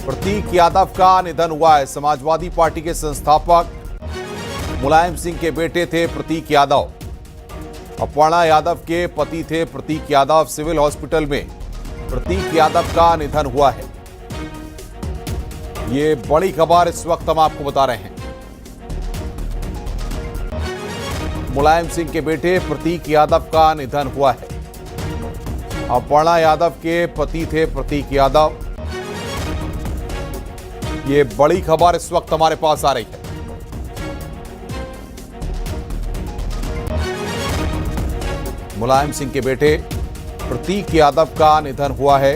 प्रतीक यादव का निधन हुआ है। समाजवादी पार्टी के संस्थापक मुलायम सिंह के बेटे थे प्रतीक यादव। अपर्णा यादव के पति थे प्रतीक यादव। सिविल हॉस्पिटल में प्रतीक यादव का निधन हुआ है। ये बड़ी खबर इस वक्त हम आपको बता रहे हैं। मुलायम सिंह के बेटे प्रतीक यादव का निधन हुआ है। अपर्णा यादव के पति थे प्रतीक यादव। ये बड़ी खबर इस वक्त हमारे पास आ रही है। मुलायम सिंह के बेटे प्रतीक यादव का निधन हुआ है।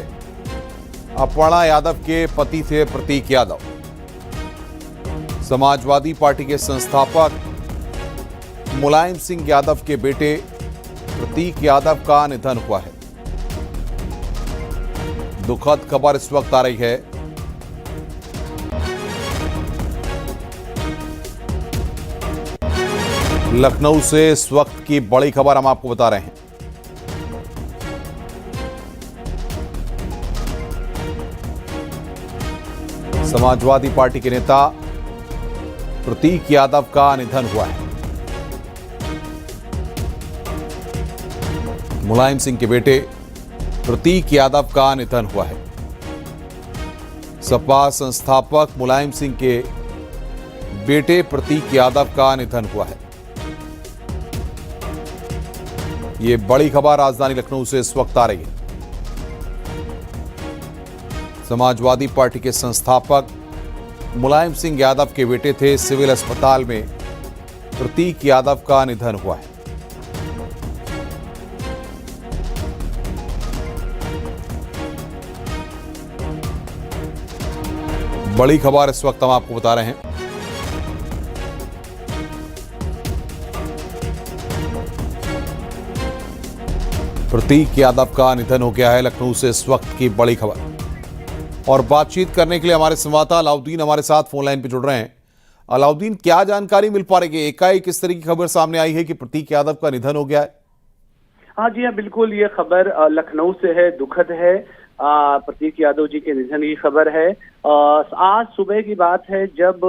अपर्णा यादव के पति थे प्रतीक यादव। समाजवादी पार्टी के संस्थापक मुलायम सिंह यादव के बेटे प्रतीक यादव का निधन हुआ है। दुखद खबर इस वक्त आ रही है। लखनऊ से इस वक्त की बड़ी खबर हम आपको बता रहे हैं। समाजवादी पार्टी के नेता प्रतीक यादव का निधन हुआ है। मुलायम सिंह के बेटे प्रतीक यादव का निधन हुआ है। सपा संस्थापक मुलायम सिंह के बेटे प्रतीक यादव का निधन हुआ है। ये बड़ी खबर राजधानी लखनऊ से इस वक्त आ रही है। समाजवादी पार्टी के संस्थापक मुलायम सिंह यादव के बेटे थे। सिविल अस्पताल में प्रतीक यादव का निधन हुआ है। बड़ी खबर इस वक्त हम आपको बता रहे हैं। प्रतीक यादव का निधन हो गया है। लखनऊ से इस वक्त की बड़ी खबर। और बातचीत करने के लिए हमारे संवाददाता अलाउद्दीन हमारे साथ फोन लाइन पर जुड़ रहे हैं। अलाउद्दीन, क्या जानकारी मिल पा रही है? एकाएक किस तरह की खबर सामने आई है कि प्रतीक यादव का निधन हो गया है? हाँ जी हाँ, बिल्कुल। ये खबर लखनऊ से है, दुखद है। प्रतीक यादव जी के निधन की खबर है। आज सुबह की बात है जब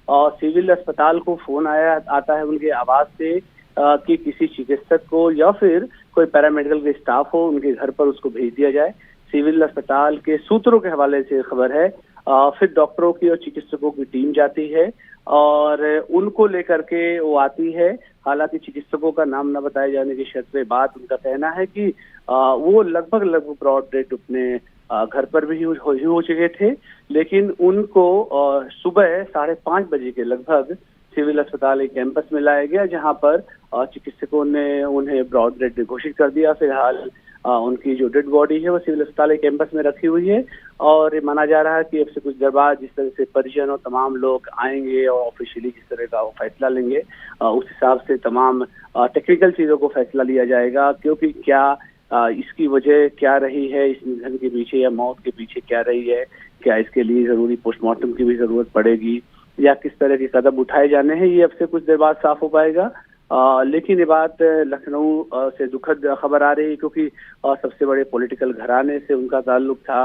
सिविल अस्पताल को फोन आता है उनके आवाज से कि किसी चिकित्सक को या फिर कोई पैरामेडिकल के स्टाफ हो उनके घर पर उसको भेज दिया जाए। सिविल अस्पताल के सूत्रों के हवाले से खबर है। फिर डॉक्टरों की और चिकित्सकों की टीम जाती है और उनको लेकर के वो आती है। हालांकि चिकित्सकों का नाम न बताए जाने की शर्त पे बाद उनका कहना है कि वो लगभग ब्रॉड डेथ अपने घर पर भी हो चुके थे, लेकिन उनको सुबह 5:30 बजे के लगभग सिविल अस्पताल एक कैंपस में लाया गया, जहां पर चिकित्सकों ने उन्हें ब्रॉड डेथ घोषित कर दिया। फिलहाल उनकी जो डेड बॉडी है वो सिविल अस्पताल एक कैंपस में रखी हुई है और माना जा रहा है कि अब से कुछ देर बाद जिस तरह से परिजन और तमाम लोग आएंगे और ऑफिशियली जिस तरह का वो फैसला लेंगे उस हिसाब से तमाम टेक्निकल चीजों को फैसला लिया जाएगा, क्योंकि क्या इसकी वजह क्या रही है, इस निधन के पीछे या मौत के पीछे क्या रही है, क्या इसके लिए जरूरी पोस्टमार्टम की भी जरूरत पड़ेगी या किस तरह के कदम उठाए जाने हैं, ये अब से कुछ देर बाद साफ हो पाएगा। लेकिन ये बात लखनऊ से दुखद खबर आ रही है, क्योंकि सबसे बड़े पॉलिटिकल घराने से उनका ताल्लुक था।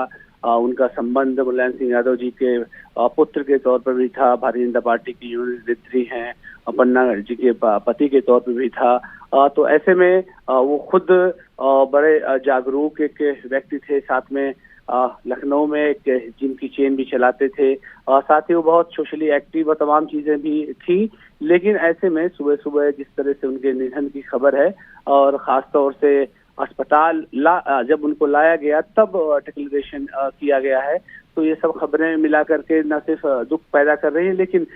उनका संबंध मुलायम सिंह यादव जी के पुत्र के तौर पर भी था, भारतीय जनता पार्टी की यूनियन नेत्री हैं, अपर्णा जी के पति के तौर पर भी था। तो ऐसे में वो खुद बड़े जागरूक एक व्यक्ति थे। साथ में लखनऊ में एक जिम की चेन भी चलाते थे और साथ ही वो बहुत सोशली एक्टिव और तमाम चीजें भी थी। लेकिन ऐसे में सुबह सुबह जिस तरह से उनके निधन की खबर है और खास तौर से अस्पताल जब उनको लाया गया तब डिक्लेरेशन किया गया है, तो ये सब खबरें मिला करके न सिर्फ दुख पैदा कर रही है, लेकिन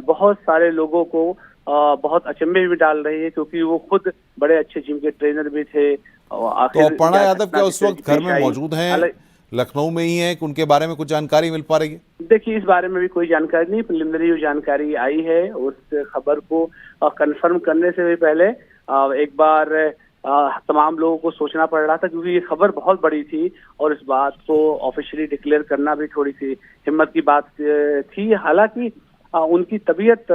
बहुत सारे लोगों को बहुत अचंभे में डाल रही है, क्योंकि वो खुद बड़े अच्छे जिम के ट्रेनर भी थे। तो अपर्णा यादव क्या उस वक्त घर में मौजूद हैं, लखनऊ में ही हैं, उनके बारे में कुछ जानकारी मिल पा रही है? देखिए, इस बारे में भी कोई जानकारी नहीं। प्रिलिमिनरी जानकारी आई है, उस खबर को कंफर्म करने से भी पहले एक बार तमाम लोगों को सोचना पड़ रहा था, क्योंकि ये खबर बहुत बड़ी थी और इस बात को ऑफिशियली डिक्लेयर करना भी थोड़ी सी हिम्मत की बात थी। हालांकि उनकी तबीयत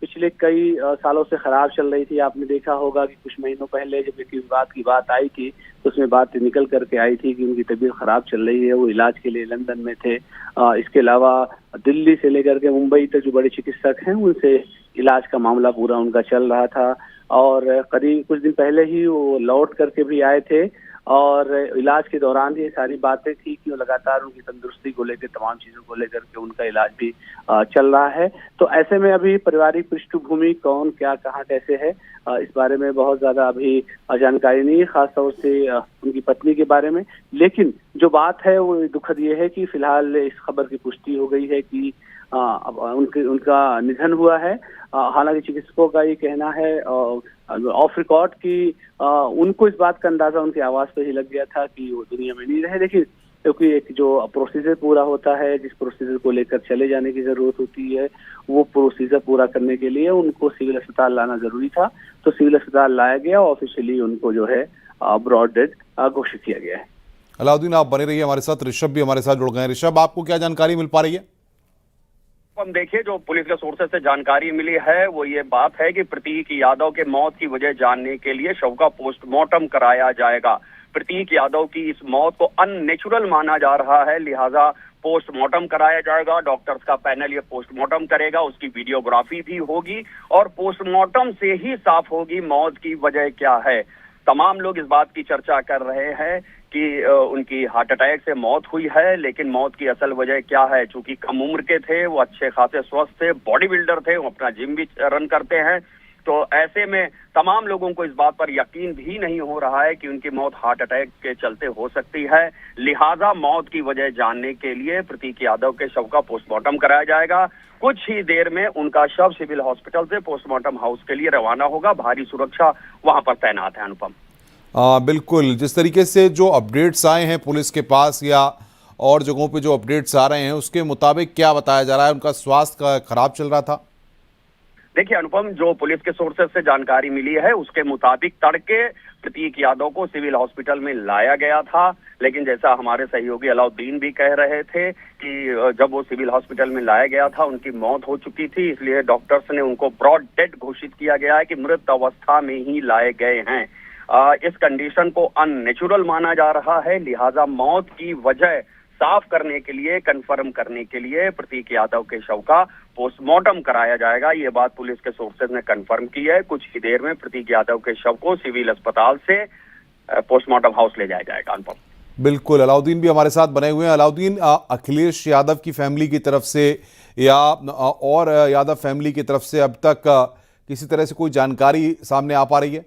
पिछले कई सालों से खराब चल रही थी। आपने देखा होगा कि कुछ महीनों पहले जब एक विवाद की बात आई थी तो उसमें बात निकल करके आई थी कि उनकी तबीयत खराब चल रही है, वो इलाज के लिए लंदन में थे। इसके अलावा दिल्ली से लेकर के मुंबई तक जो बड़े चिकित्सक हैं उनसे इलाज का मामला पूरा उनका चल रहा था और करीब कुछ दिन पहले ही वो लौट करके भी आए थे और इलाज के दौरान ये सारी बातें थी कि वो लगातार उनकी तंदुरुस्ती को लेकर, तमाम चीजों को लेकर के उनका इलाज भी चल रहा है। तो ऐसे में अभी पारिवारिक पृष्ठभूमि कौन क्या कहाँ कैसे है इस बारे में बहुत ज्यादा अभी जानकारी नहीं है, खासतौर से उनकी पत्नी के बारे में। लेकिन जो बात है वो दुखद ये है कि फिलहाल इस खबर की पुष्टि हो गई है कि उनका निधन हुआ है। हालांकि चिकित्सकों का ये कहना है ऑफ रिकॉर्ड कि उनको इस बात का अंदाजा उनकी आवाज पे ही लग गया था कि वो दुनिया में नहीं रहे, लेकिन क्योंकि एक जो प्रोसीजर पूरा होता है, जिस प्रोसीजर को लेकर चले जाने की जरूरत होती है, वो प्रोसीजर पूरा करने के लिए उनको सिविल अस्पताल लाना जरूरी था। तो सिविल अस्पताल लाया गया, ऑफिशियली उनको जो है ब्रॉड डेड घोषित किया गया है। अलाउद्दीन, आप बने रहिए हमारे साथ। ऋषभ भी हमारे साथ जुड़ गए हैं। ऋषभ, आपको क्या जानकारी मिल पा रही है? हम देखिए, जो पुलिस के सोर्सेज से जानकारी मिली है वो ये बात है कि प्रतीक यादव के मौत की वजह जानने के लिए शव का पोस्टमार्टम कराया जाएगा। प्रतीक यादव की इस मौत को अननेचुरल माना जा रहा है, लिहाजा पोस्टमार्टम कराया जाएगा। डॉक्टर्स का पैनल ये पोस्टमार्टम करेगा, उसकी वीडियोग्राफी भी होगी और पोस्टमार्टम से ही साफ होगी मौत की वजह क्या है। तमाम लोग इस बात की चर्चा कर रहे हैं कि उनकी हार्ट अटैक से मौत हुई है, लेकिन मौत की असल वजह क्या है। चूंकि कम उम्र के थे, वो अच्छे खासे स्वस्थ थे, बॉडी बिल्डर थे, वो अपना जिम भी रन करते हैं, तो ऐसे में तमाम लोगों को इस बात पर यकीन भी नहीं हो रहा है कि उनकी मौत हार्ट अटैक के चलते हो सकती है। लिहाजा मौत की वजह जानने के लिए प्रतीक यादव के शव का पोस्टमार्टम कराया जाएगा। कुछ ही देर में उनका शव सिविल हॉस्पिटल से पोस्टमार्टम हाउस के लिए रवाना होगा। भारी सुरक्षा वहां पर तैनात है। अनुपम, बिल्कुल, जिस तरीके से जो अपडेट्स आए हैं पुलिस के पास या और जगहों पे जो अपडेट्स आ रहे हैं उसके मुताबिक क्या बताया जा रहा है? उनका स्वास्थ्य खराब चल रहा था? देखिए अनुपम, जो पुलिस के सोर्सेज से जानकारी मिली है उसके मुताबिक तड़के प्रतीक यादव को सिविल हॉस्पिटल में लाया गया था, लेकिन जैसा हमारे सहयोगी अलाउद्दीन भी कह रहे थे कि जब वो सिविल हॉस्पिटल में लाया गया था उनकी मौत हो चुकी थी, इसलिए डॉक्टर्स ने उनको ब्रॉड डेड घोषित किया गया है कि मृत अवस्था में ही लाए गए हैं। इस कंडीशन को अननेचुरल माना जा रहा है, लिहाजा मौत की वजह साफ करने के लिए, कंफर्म करने के लिए प्रतीक यादव के शव का पोस्टमार्टम कराया जाएगा। ये बात पुलिस के सोर्सेज ने कंफर्म की है। कुछ ही देर में प्रतीक यादव के शव को सिविल अस्पताल से पोस्टमार्टम हाउस ले जाया जाएगा। अनुपम, बिल्कुल, अलाउद्दीन भी हमारे साथ बने हुए हैं। अलाउद्दीन, अखिलेश यादव की फैमिली की तरफ से या और यादव फैमिली की तरफ से अब तक किसी तरह से कोई जानकारी सामने आ पा रही है?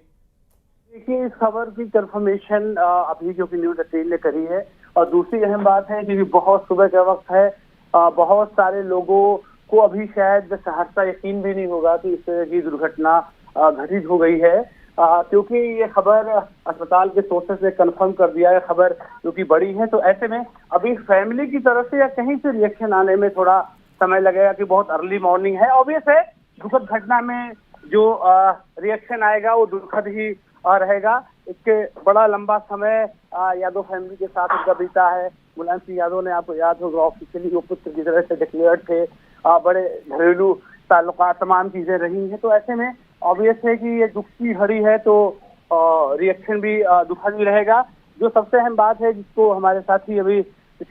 देखिए, इस खबर की कंफर्मेशन अभी क्योंकि न्यूज 18 ने करी है और दूसरी अहम बात है क्योंकि बहुत सुबह का वक्त है, बहुत सारे लोगों को अभी शायद सहसा यकीन भी नहीं होगा कि इस तरह की दुर्घटना घटित हो गई है, क्योंकि ये खबर अस्पताल के सोर्सेस ने कंफर्म कर दिया है, खबर जो कि बड़ी है। तो ऐसे में अभी फैमिली की तरफ से या कहीं से रिएक्शन आने में थोड़ा समय लगेगा कि बहुत अर्ली मॉर्निंग है। ऑब्वियस है, दुखद घटना में जो रिएक्शन आएगा वो दुखद ही रहेगा। इसके बड़ा लंबा समय यादव फैमिली के साथ उनका बीता है। मुलायम सिंह यादव ने, आपको याद होगा, ऑफिशियली वो पुत्र की तरह से डिक्लेयर थे, बड़े घरेलू ताल्लुकात तमाम चीजें रही हैं। तो ऐसे में ऑब्वियस है कि ये दुख की घड़ी है, तो रिएक्शन भी दुखद ही रहेगा। जो सबसे अहम बात है जिसको हमारे साथी अभी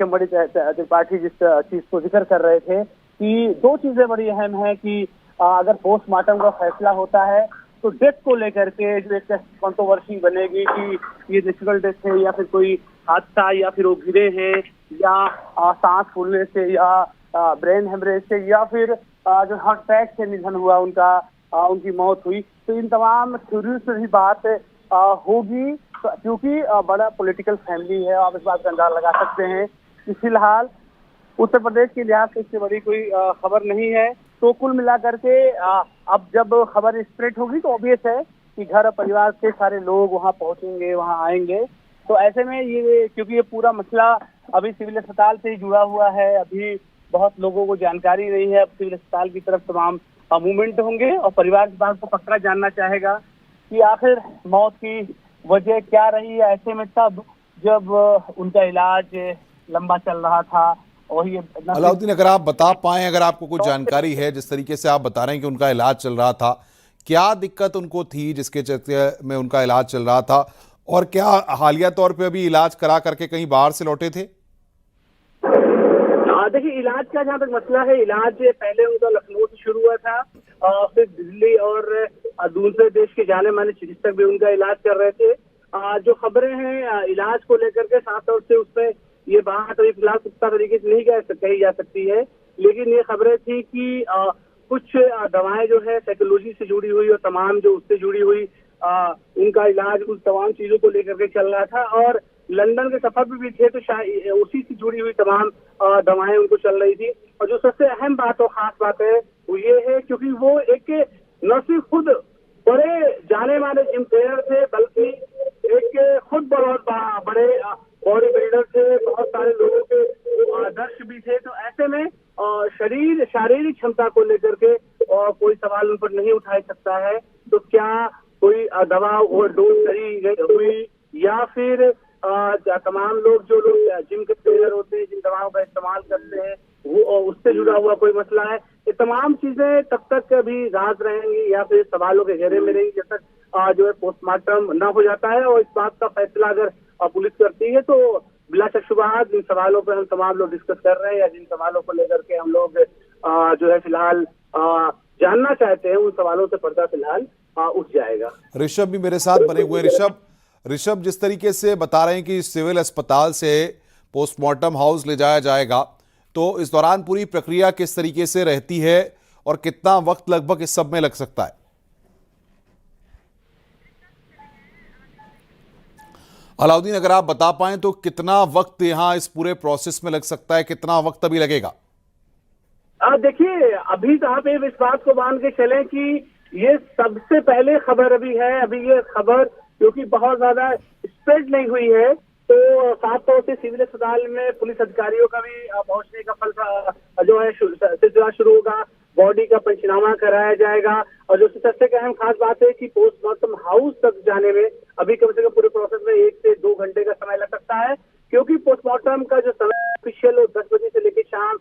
बड़ी त्रिपाठी जिस चीज को जिक्र कर रहे थे कि दो चीजें बड़ी अहम है कि अगर पोस्टमार्टम का फैसला होता है तो डेथ को लेकर के जो एक कंट्रोवर्सी बनेगी कि ये नेचुरल डेथ है या फिर कोई हादसा या फिर वो गिरे हैं या सांस फूलने से या ब्रेन हेमरेज से या फिर जो हार्ट अटैक से निधन हुआ उनकी मौत हुई। तो इन तमाम थ्योरी से भी बात होगी, क्योंकि बड़ा पॉलिटिकल फैमिली है। आप इस बात का अंदाजा लगा सकते हैं कि फिलहाल उत्तर प्रदेश के लिहाज से इससे बड़ी कोई खबर नहीं है। तो कुल मिलाकर के अब जब खबर स्प्रेड होगी तो ऑब्वियस है कि घर परिवार के सारे लोग वहां पहुंचेंगे, वहां आएंगे। तो ऐसे में ये, क्योंकि ये पूरा मसला अभी सिविल अस्पताल से ही जुड़ा हुआ है, अभी बहुत लोगों को जानकारी नहीं है। अब सिविल अस्पताल की तरफ तमाम मूवमेंट होंगे और परिवार इस बात को पक्का जानना चाहेगा कि आखिर मौत की वजह क्या रही है। ऐसे में तब जब उनका इलाज लंबा चल रहा था और ये अलाउद्दीन, अगर आप बता पाएं, अगर आपको कुछ जानकारी है, जिस तरीके से आप बता रहे हैं कि उनका इलाज चल रहा था, क्या दिक्कत उनको थी जिसके चलते में उनका इलाज चल रहा था, और क्या हालिया तौर पे अभी इलाज करा करके कहीं बाहर से लौटे थे? देखिए, इलाज का जहाँ तक मसला है, इलाज पहले उनका लखनऊ से शुरू हुआ था, फिर दिल्ली और दूसरे देश के जाने माने चिकित्सक भी उनका इलाज कर रहे थे। जो खबरें हैं इलाज को लेकर के, साफ तौर से उसमें ये बात अभी फिलहाल पुख्ता तरीके से नहीं कही जा सकती है, लेकिन ये खबरें थी कि कुछ दवाएं जो है साइकोलॉजी से जुड़ी हुई और तमाम जो उससे जुड़ी हुई उनका इलाज उन तमाम चीजों को लेकर के चल रहा था, और लंदन के सफर में भी थे तो शायद उसी से जुड़ी हुई तमाम दवाएं उनको चल रही थी। और जो सबसे अहम बात और खास बात है वो ये है, क्योंकि वो एक न सिर्फ खुद बड़े जाने माने जिम ट्रेनर थे, बल्कि एक खुद बहुत बड़े बॉडी बिल्डर थे, बहुत सारे लोगों के आदर्श भी थे। तो ऐसे में शारीरिक क्षमता को लेकर के कोई सवाल उन पर नहीं उठा सकता है। तो क्या कोई दवा ओवरडोज करी हुई, या फिर तमाम लोग जो लोग जिम के ट्रेनर होते हैं, जिन दवाओं का इस्तेमाल करते हैं, वो उससे जुड़ा हुआ कोई मसला है, ये तमाम चीजें तब तक अभी राज रहेंगी या फिर सवालों के घेरे में रहेंगी जब तक जो है पोस्टमार्टम न हो जाता है। और इस बात का फैसला अगर पुलिस करती है तो बिला शक शुबहा जिन सवालों पर हम तमाम लोग डिस्कस कर रहे हैं, या जिन सवालों को लेकर के हम लोग जो है फिलहाल जानना चाहते हैं, उन सवालों से पर्दा फिलहाल उठ जाएगा। ऋषभ भी मेरे साथ बने हुए। ऋषभ, जिस तरीके से बता रहे हैं कि सिविल अस्पताल से पोस्टमार्टम हाउस ले जाया जाएगा, तो इस दौरान पूरी प्रक्रिया किस तरीके से रहती है और कितना वक्त लगभग इस सब में लग सकता है? अलाउद्दीन, अगर आप बता पाएं तो कितना वक्त यहां इस पूरे प्रोसेस में लग सकता है, कितना वक्त अभी लगेगा? देखिए, अभी तो आप इस बात को मान के चलें कि ये सबसे पहले खबर अभी है। अभी ये खबर क्योंकि बहुत ज्यादा स्प्रेड नहीं हुई है, तो साफ तौर से सिविल अस्पताल में पुलिस अधिकारियों का भी पहुंचने का फल जो है सिलसिला शुरू होगा। बॉडी का पंचनामा कराया जाएगा, और जो सबसे अहम खास बात है कि पोस्टमार्टम हाउस तक जाने में अभी कम से कम पूरे प्रोसेस में 1 से 2 घंटे का समय लग सकता है, क्योंकि पोस्टमार्टम का जो समय ऑफिशियल 10 बजे से लेकर शाम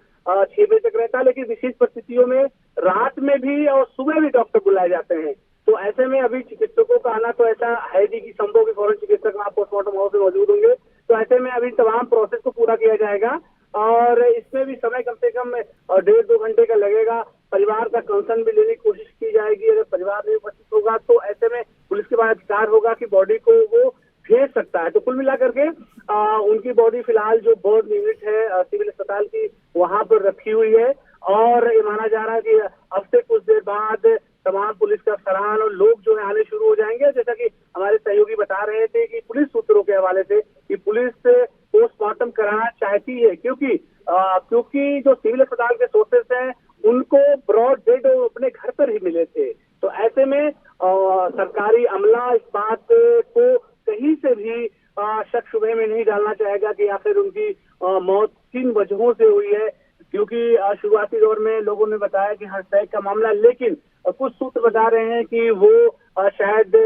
6 बजे तक रहता है, लेकिन विशेष परिस्थितियों में रात में भी और सुबह भी डॉक्टर बुलाए जाते हैं। तो ऐसे में अभी चिकित्सकों का आना तो ऐसा है नहीं कि संभव के फौरन चिकित्सक वहाँ पोस्टमार्टम हाउस में मौजूद होंगे। तो ऐसे में अभी तमाम प्रोसेस को पूरा किया जाएगा, और इसमें भी समय कम से कम 1.5-2 घंटे का लगेगा। परिवार का कंसर्न भी लेने की कोशिश की जाएगी। अगर परिवार नहीं उपस्थित होगा तो ऐसे में पुलिस के पास अधिकार होगा कि बॉडी को वो भेज सकता है। तो कुल मिलाकर के उनकी बॉडी फिलहाल जो बोर्ड यूनिट है सिविल अस्पताल की, वहां पर रखी हुई है, और ये माना जा रहा है कि अब से कुछ देर बाद तमाम पुलिस का अफसरान और लोग जो है आने शुरू हो जाएंगे। जैसा कि हमारे सहयोगी बता रहे थे कि पुलिस सूत्रों के हवाले से कि पुलिस पोस्टमार्टम कराना चाहती है, क्योंकि जो सिविल अस्पताल के सोर्सेस हैं उनको ब्रॉड डेड अपने घर पर ही मिले थे। तो ऐसे में सरकारी अमला इस बात को कहीं से भी शक शुबे में नहीं डालना चाहेगा कि आखिर उनकी मौत किन वजहों से हुई है, क्योंकि शुरुआती दौर में लोगों ने बताया कि हार्ट अटैक का मामला, लेकिन कुछ सूत्र बता रहे हैं कि वो शायद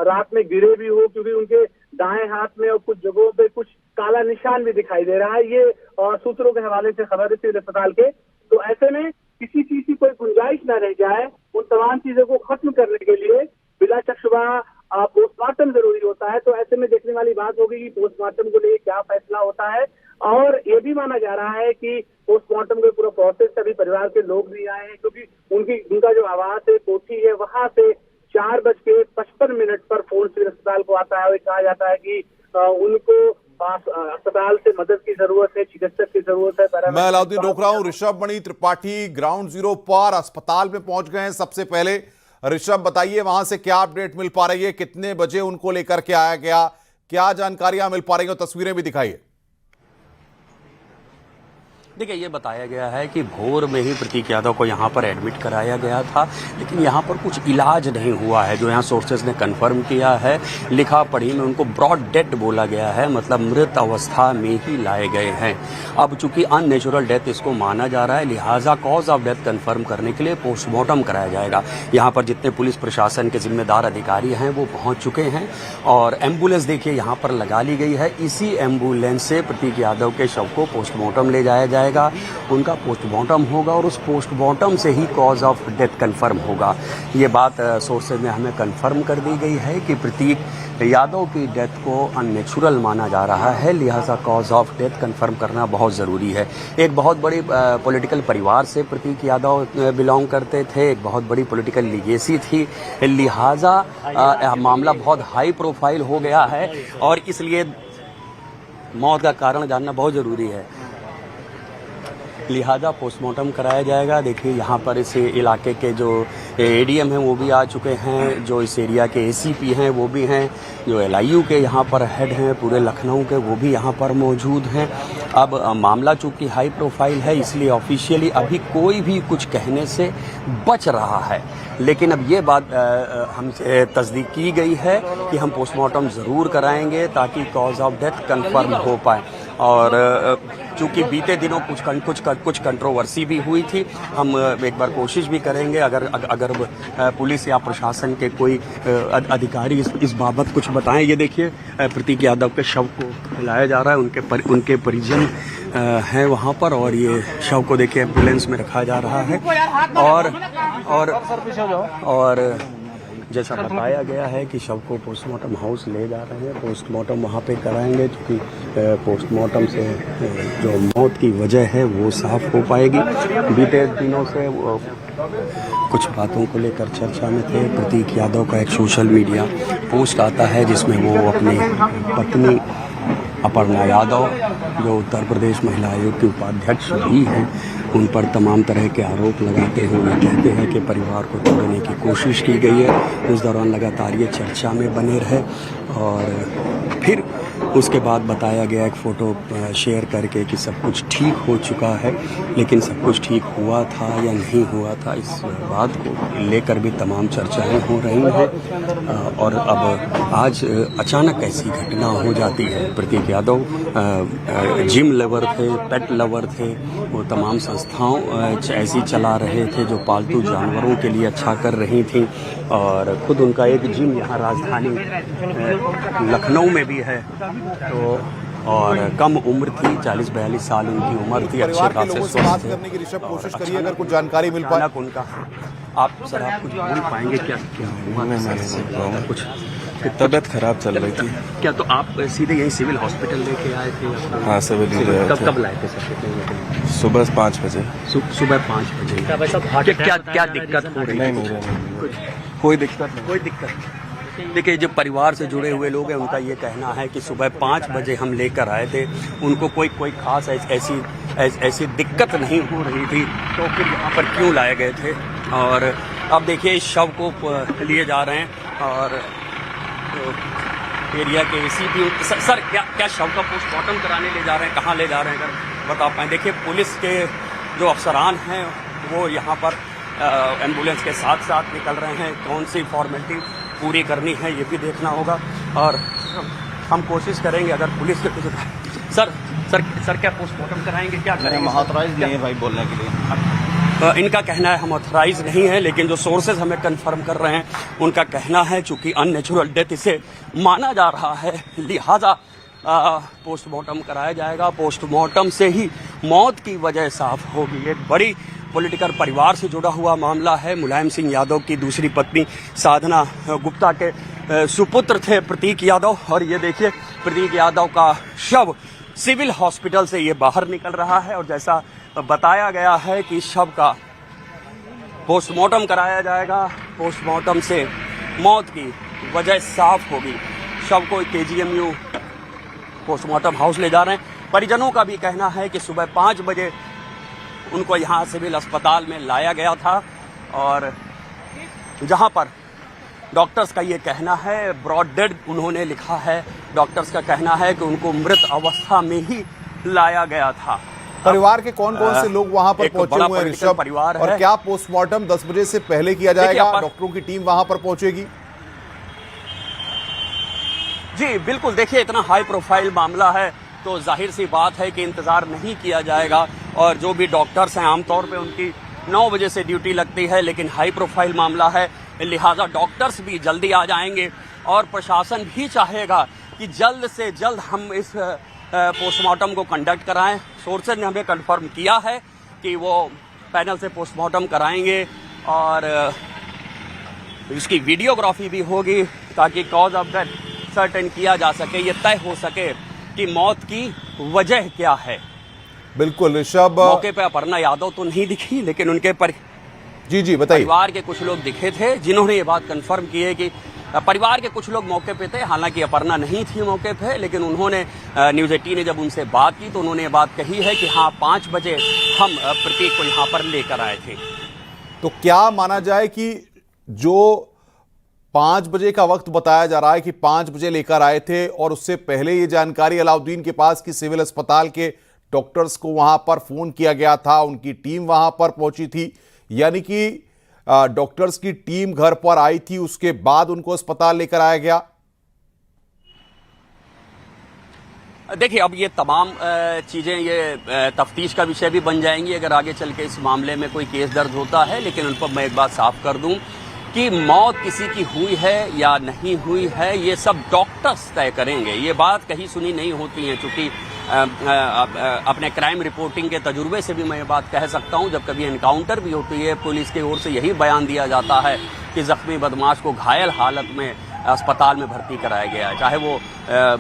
रात में गिरे भी हो, क्योंकि उनके दाएं हाथ में और कुछ जगहों पे कुछ काला निशान भी दिखाई दे रहा है। ये सूत्रों के हवाले से खबर है सिविल अस्पताल के। तो ऐसे में किसी चीज की कोई गुंजाइश न रह जाए, उन तमाम चीजों को खत्म करने के लिए बिला शक शुबहा पोस्टमार्टम जरूरी होता है। तो ऐसे में देखने वाली बात होगी कि पोस्टमार्टम को लेकर क्या फैसला होता है। और ये भी माना जा रहा है कि पोस्टमार्टम का पूरा प्रोसेस अभी परिवार के लोग नहीं आए हैं, क्योंकि उनका जो आवास है, कोठी है, वहां से 4:55 पर फोन सिविल अस्पताल को आता है और कहा जाता है कि उनको अस्पताल से मदद की जरूरत है, चिकित्सक की जरूरत है। मैं अलाउद्दीन रोक रहा हूं। ऋषभ मणि त्रिपाठी ग्राउंड जीरो पर अस्पताल में पहुंच गए हैं। सबसे पहले ऋषभ बताइए, वहां से क्या अपडेट मिल पा रही है, कितने बजे उनको लेकर के आया गया, क्या जानकारियां मिल पा रही है, तस्वीरें भी दिखाइए। देखिए, ये बताया गया है कि भोर में ही प्रतीक यादव को यहाँ पर एडमिट कराया गया था, लेकिन यहाँ पर कुछ इलाज नहीं हुआ है, जो यहाँ सोर्सेज ने कंफर्म किया है। लिखा पढ़ी में उनको ब्रॉड डेथ बोला गया है, मतलब मृत अवस्था में ही लाए गए हैं। अब चूंकि अननेचुरल डेथ इसको माना जा रहा है, लिहाजा कॉज ऑफ डेथ कंफर्म करने के लिए पोस्टमार्टम कराया जाएगा। यहाँ पर जितने पुलिस प्रशासन के जिम्मेदार अधिकारी हैं वो पहुँच चुके हैं, और एम्बुलेंस देखिए यहाँ पर लगा ली गई है। इसी एम्बुलेंस से प्रतीक यादव के शव को पोस्टमार्टम ले जाया जाएगा। जाएगा, उनका पोस्टमार्टम होगा और उस पोस्टमार्टम से ही कॉज ऑफ डेथ कंफर्म होगा। ये बात सोर्सेज में हमें कंफर्म कर दी गई है कि प्रतीक यादव की डेथ को अननेचुरल माना जा रहा है, लिहाजा कॉज ऑफ डेथ कंफर्म करना बहुत ज़रूरी है। एक बहुत बड़ी पॉलिटिकल परिवार से प्रतीक यादव बिलोंग करते थे, एक बहुत बड़ी पॉलिटिकल लीगेसी थी, लिहाजा मामला बहुत हाई प्रोफाइल हो गया है और इसलिए मौत का कारण जानना बहुत ज़रूरी है। लिहाजा पोस्टमार्टम कराया जाएगा। देखिए यहाँ पर इस इलाके के जो एडीएम हैं वो भी आ चुके हैं, जो इस एरिया के एसीपी हैं वो भी हैं, जो एलआईयू के यहाँ पर हेड हैं पूरे लखनऊ के वो भी यहाँ पर मौजूद हैं। अब मामला चूँकि हाई प्रोफाइल है इसलिए ऑफिशियली अभी कोई भी कुछ कहने से बच रहा है, लेकिन अब ये बात हमसे तस्दीक की गई है कि हम पोस्टमार्टम ज़रूर कराएंगे ताकि कॉज ऑफ डेथ कंफर्म हो पाए। और चूँकि बीते दिनों कुछ कंट्रोवर्सी भी हुई थी, हम एक बार कोशिश भी करेंगे अगर पुलिस या प्रशासन के कोई अधिकारी इस बाबत कुछ बताएं। ये देखिए प्रतीक यादव के शव को लाया जा रहा है, उनके परिजन हैं वहाँ पर और ये शव को देखिए एम्बुलेंस में रखा जा रहा है और जैसा बताया गया है कि शव को पोस्टमार्टम हाउस ले जा रहे हैं, पोस्टमार्टम वहाँ पे कराएंगे क्योंकि पोस्टमार्टम से जो मौत की वजह है वो साफ हो पाएगी। बीते दिनों से वो कुछ बातों को लेकर चर्चा में थे। प्रतीक यादव का एक सोशल मीडिया पोस्ट आता है जिसमें वो अपनी पत्नी अपर्णा यादव जो उत्तर प्रदेश महिला आयोग की उपाध्यक्ष भी हैं उन पर तमाम तरह के आरोप लगाते हुए कहते हैं कि परिवार को तोड़ने की कोशिश की गई है। उस दौरान लगातार ये चर्चा में बने रहे और फिर उसके बाद बताया गया एक फ़ोटो शेयर करके कि सब कुछ ठीक हो चुका है, लेकिन सब कुछ ठीक हुआ था या नहीं हुआ था इस बात को लेकर भी तमाम चर्चाएं हो रही हैं। और अब आज अचानक ऐसी घटना हो जाती है। प्रतीक यादव जिम लवर थे, पेट लवर थे, वो तमाम संस्थाओं ऐसी चला रहे थे जो पालतू जानवरों के लिए अच्छा कर रही थी और ख़ुद उनका एक जिम यहाँ राजधानी लखनऊ में भी है। तो और कम उम्र थी, 40-42 साल उनकी उम्र थी, अच्छे खासे स्वस्थ थे। की ऋषभ कोशिश करिए अगर कुछ जानकारी मिल पाए उनका आप कुछ बोल पाएंगे क्या हुआ? कुछ तबीयत खराब चल रही थी क्या? तो आप सीधे यही सिविल हॉस्पिटल लेके आए थे? हाँ सिविल। कब लाए थे सर? सुबह 5 बजे। सुबह 5 बजे। क्या दिक्कत हो रही है? कोई दिक्कत देखिए जो परिवार से जुड़े हुए लोग हैं उनका ये कहना है कि सुबह 5 बजे हम लेकर आए थे, उनको कोई खास ऐसी दिक्कत नहीं हो रही थी, तो फिर यहाँ पर क्यों लाए गए थे? और अब देखिए इस शव को लिए जा रहे हैं और एरिया के एसीपी सर क्या शव का पोस्टमार्टम कराने ले जा रहे हैं? कहाँ ले जा रहे हैं अगर बता पाएँ? देखिए पुलिस के जो अफसरान हैं वो यहाँ पर एम्बुलेंस के साथ साथ निकल रहे हैं, कौन सी फॉर्मेलिटी पूरी करनी है ये भी देखना होगा और हम कोशिश करेंगे अगर पुलिस के कुछ सर क्या पोस्टमार्टम कराएंगे? क्या करेंगे? ऑथराइज नहीं है भाई बोलने के लिए। इनका कहना है हम ऑथराइज नहीं है, लेकिन जो सोर्सेज हमें कंफर्म कर रहे हैं उनका कहना है चूंकि अननेचुरल डेथ इसे माना जा रहा है, लिहाजा पोस्टमार्टम कराया जाएगा। पोस्टमार्टम से ही मौत की वजह साफ होगी। एक बड़ी पॉलिटिकल परिवार से जुड़ा हुआ मामला है। मुलायम सिंह यादव की दूसरी पत्नी साधना गुप्ता के सुपुत्र थे प्रतीक यादव और ये देखिए प्रतीक यादव का शव सिविल हॉस्पिटल से ये बाहर निकल रहा है और जैसा बताया गया है कि शव का पोस्टमार्टम कराया जाएगा। पोस्टमार्टम से मौत की वजह साफ होगी। शव को केजीएमयू पोस्टमार्टम हाउस ले जा रहे हैं। परिजनों का भी कहना है कि सुबह 5 बजे उनको यहाँ सिविल अस्पताल में लाया गया था और जहाँ पर डॉक्टर्स का ये कहना है ब्रॉड डेड उन्होंने लिखा है। डॉक्टर्स का कहना है कि उनको मृत अवस्था में ही लाया गया था। परिवार के कौन कौन से लोग वहां पर पहुंचे हुए हैं ऋषभ? परिवार और क्या पोस्टमार्टम 10 बजे से पहले किया जाएगा? डॉक्टरों की टीम वहां पर पहुंचेगी? जी बिल्कुल, देखिए इतना हाई प्रोफाइल मामला है तो जाहिर सी बात है कि इंतजार नहीं किया जाएगा और जो भी डॉक्टर्स हैं आमतौर पे उनकी 9 बजे से ड्यूटी लगती है, लेकिन हाई प्रोफाइल मामला है लिहाजा डॉक्टर्स भी जल्दी आ जाएंगे और प्रशासन भी चाहेगा कि जल्द से जल्द हम इस पोस्टमार्टम को कंडक्ट कराएं। सोर्सेज ने हमें कंफर्म किया है कि वो पैनल से पोस्टमार्टम कराएंगे और इसकी वीडियोग्राफी भी होगी ताकि कॉज ऑफ डेथ सर्टेन किया जा सके, ये तय हो सके कि मौत की वजह क्या है। बिल्कुल ऋषभ, मौके पे अपर्णा यादव तो नहीं दिखी, लेकिन उनके जी बताइए। परिवार के कुछ लोग दिखे थे जिन्होंने ये बात कंफर्म की है कि परिवार के कुछ लोग मौके पे थे। हालांकि अपर्णा नहीं थी मौके पे, लेकिन उन्होंने न्यूज़ 18 ने जब उनसे बात की तो उन्होंने ये बात कही है कि हाँ 5 बजे हम प्रतीक को यहाँ पर लेकर आए थे। तो क्या माना जाए कि जो 5 बजे का वक्त बताया जा रहा है कि 5 बजे लेकर आए थे और उससे पहले ये जानकारी अलाउद्दीन के पास कि सिविल अस्पताल के डॉक्टर्स को वहां पर फोन किया गया था, उनकी टीम वहां पर पहुंची थी, यानी कि डॉक्टर्स की टीम घर पर आई थी, उसके बाद उनको अस्पताल लेकर आया गया। देखिए, अब ये तमाम चीजें ये तफ्तीश का विषय भी बन जाएंगी अगर आगे चल के इस मामले में कोई केस दर्ज होता है। लेकिन उन पर मैं एक बात साफ कर दूं कि मौत किसी की हुई है या नहीं हुई है, ये सब डॉक्टर्स तय करेंगे। ये बात कहीं सुनी नहीं होती है, चूंकि अपने क्राइम रिपोर्टिंग के तजुर्बे से भी मैं ये बात कह सकता हूं, जब कभी एनकाउंटर भी होती है पुलिस की ओर से यही बयान दिया जाता है कि जख्मी बदमाश को घायल हालत में अस्पताल में भर्ती कराया गया है। चाहे वो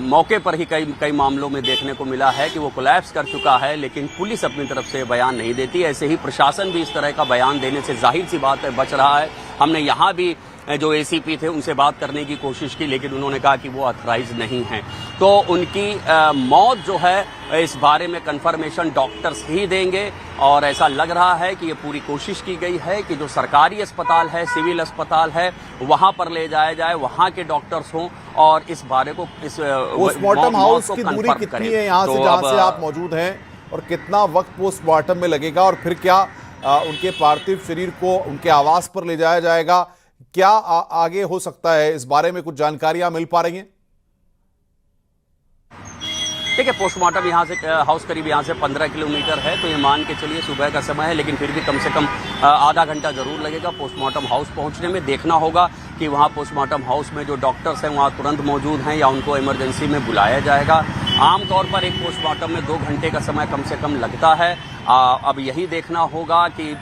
मौके पर ही कई मामलों में देखने को मिला है कि वो कोलैप्स कर चुका है, लेकिन पुलिस अपनी तरफ से बयान नहीं देती। ऐसे ही प्रशासन भी इस तरह का बयान देने से जाहिर सी बात है बच रहा है। हमने यहाँ भी जो एसीपी थे उनसे बात करने की कोशिश की, लेकिन उन्होंने कहा कि वो ऑथराइज नहीं है। तो उनकी मौत जो है इस बारे में कंफर्मेशन डॉक्टर्स ही देंगे और ऐसा लग रहा है कि ये पूरी कोशिश की गई है कि जो सरकारी अस्पताल है, सिविल अस्पताल है, वहां पर ले जाया जाए, वहां के डॉक्टर्स हों और इस बारे को इस पोस्टमार्टम हाउस की दूरी कितनी है यहाँ से जहां से आप मौजूद हैं, और कितना वक्त पोस्टमार्टम में लगेगा, और फिर क्या उनके पार्थिव शरीर को उनके आवास पर ले जाया जाएगा? क्या आगे हो सकता है, इस बारे में कुछ जानकारियां मिल पा रही हैं? देखिए, पोस्टमार्टम यहाँ से हाउस करीब यहाँ से 15 किलोमीटर है, तो ये मान के चलिए सुबह का समय है, लेकिन फिर भी कम से कम आधा घंटा जरूर लगेगा पोस्टमार्टम हाउस पहुँचने में। देखना होगा कि वहाँ पोस्टमार्टम हाउस में जो डॉक्टर्स हैं वहाँ तुरंत मौजूद हैं या उनको इमरजेंसी में बुलाया जाएगा। आमतौर पर एक पोस्टमार्टम में 2 घंटे का समय कम से कम लगता है। अब यही देखना होगा कि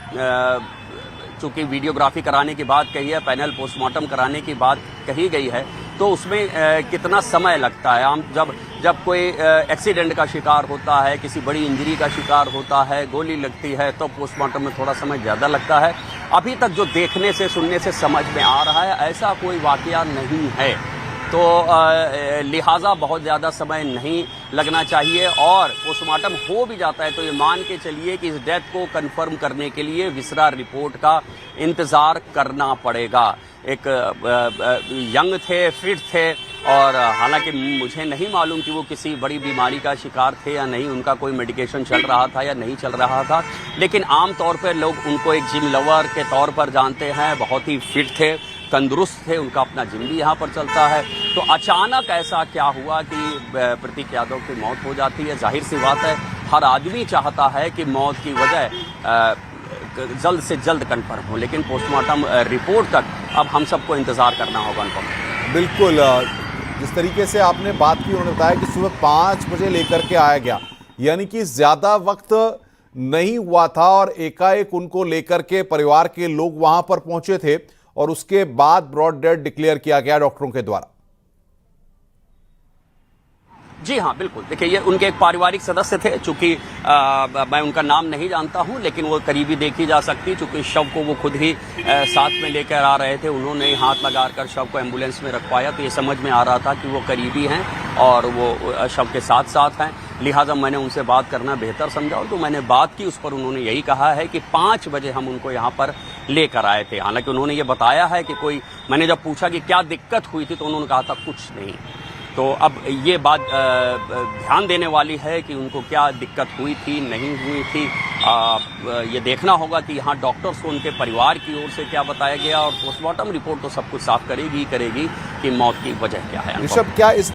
चूंकि वीडियोग्राफी कराने की बात कही है, पैनल पोस्टमार्टम कराने की बात कही गई है, तो उसमें कितना समय लगता है। आम जब कोई एक्सीडेंट का शिकार होता है, किसी बड़ी इंजरी का शिकार होता है, गोली लगती है, तो पोस्टमार्टम में थोड़ा समय ज़्यादा लगता है। अभी तक जो देखने से सुनने से समझ में आ रहा है, ऐसा कोई वाकया नहीं है, तो लिहाजा बहुत ज़्यादा समय नहीं लगना चाहिए। और पोस्टमार्टम हो भी जाता है तो ये मान के चलिए कि इस डेथ को कंफर्म करने के लिए विसरा रिपोर्ट का इंतज़ार करना पड़ेगा। एक यंग थे, फिट थे, और हालांकि मुझे नहीं मालूम कि वो किसी बड़ी बीमारी का शिकार थे या नहीं, उनका कोई मेडिकेशन चल रहा था या नहीं चल रहा था, लेकिन आम तौर पर लोग उनको एक जिम लवर के तौर पर जानते हैं। बहुत ही फिट थे, तंदुरुस्त थे, उनका अपना जिम भी यहाँ पर चलता है। तो अचानक ऐसा क्या हुआ कि प्रतीक यादव की मौत हो जाती है? जाहिर सी बात है, हर आदमी चाहता है कि मौत की वजह जल्द से जल्द कन्फर्म हो, लेकिन पोस्टमार्टम रिपोर्ट तक अब हम सबको इंतजार करना होगा। अनुपम, बिल्कुल, जिस तरीके से आपने बात की, उन्होंने बताया कि सुबह 5 बजे लेकर के आया गया, यानी कि ज्यादा वक्त नहीं हुआ था और एकाएक उनको लेकर के परिवार के लोग वहां पर पहुंचे थे और उसके बाद ब्रॉड डेड डिक्लेयर किया गया डॉक्टरों के द्वारा। जी हाँ, बिल्कुल। देखिए, ये उनके एक पारिवारिक सदस्य थे, चूंकि मैं उनका नाम नहीं जानता हूं, लेकिन वो करीबी देखी जा सकती, चूंकि शव को वो खुद ही साथ में लेकर आ रहे थे, उन्होंने हाथ लगाकर शव को एम्बुलेंस में रखवाया, तो ये समझ में आ रहा था कि वो करीबी हैं और वो शव के साथ साथ हैं। लिहाजा मैंने उनसे बात करना बेहतर समझा, और तो मैंने बात की, उस पर उन्होंने यही कहा है कि 5 बजे हम उनको यहाँ पर लेकर आए थे। हालांकि उन्होंने ये बताया है कि मैंने जब पूछा कि क्या दिक्कत हुई थी, तो उन्होंने कहा था कुछ नहीं। तो अब ये बात ध्यान देने वाली है कि उनको क्या दिक्कत हुई थी, नहीं हुई थी। ये देखना होगा कि यहाँ डॉक्टर्स को उनके परिवार की ओर से क्या बताया गया, और पोस्टमार्टम रिपोर्ट तो सब कुछ साफ करेगी कि मौत की वजह क्या है। ऋषभ, क्या इस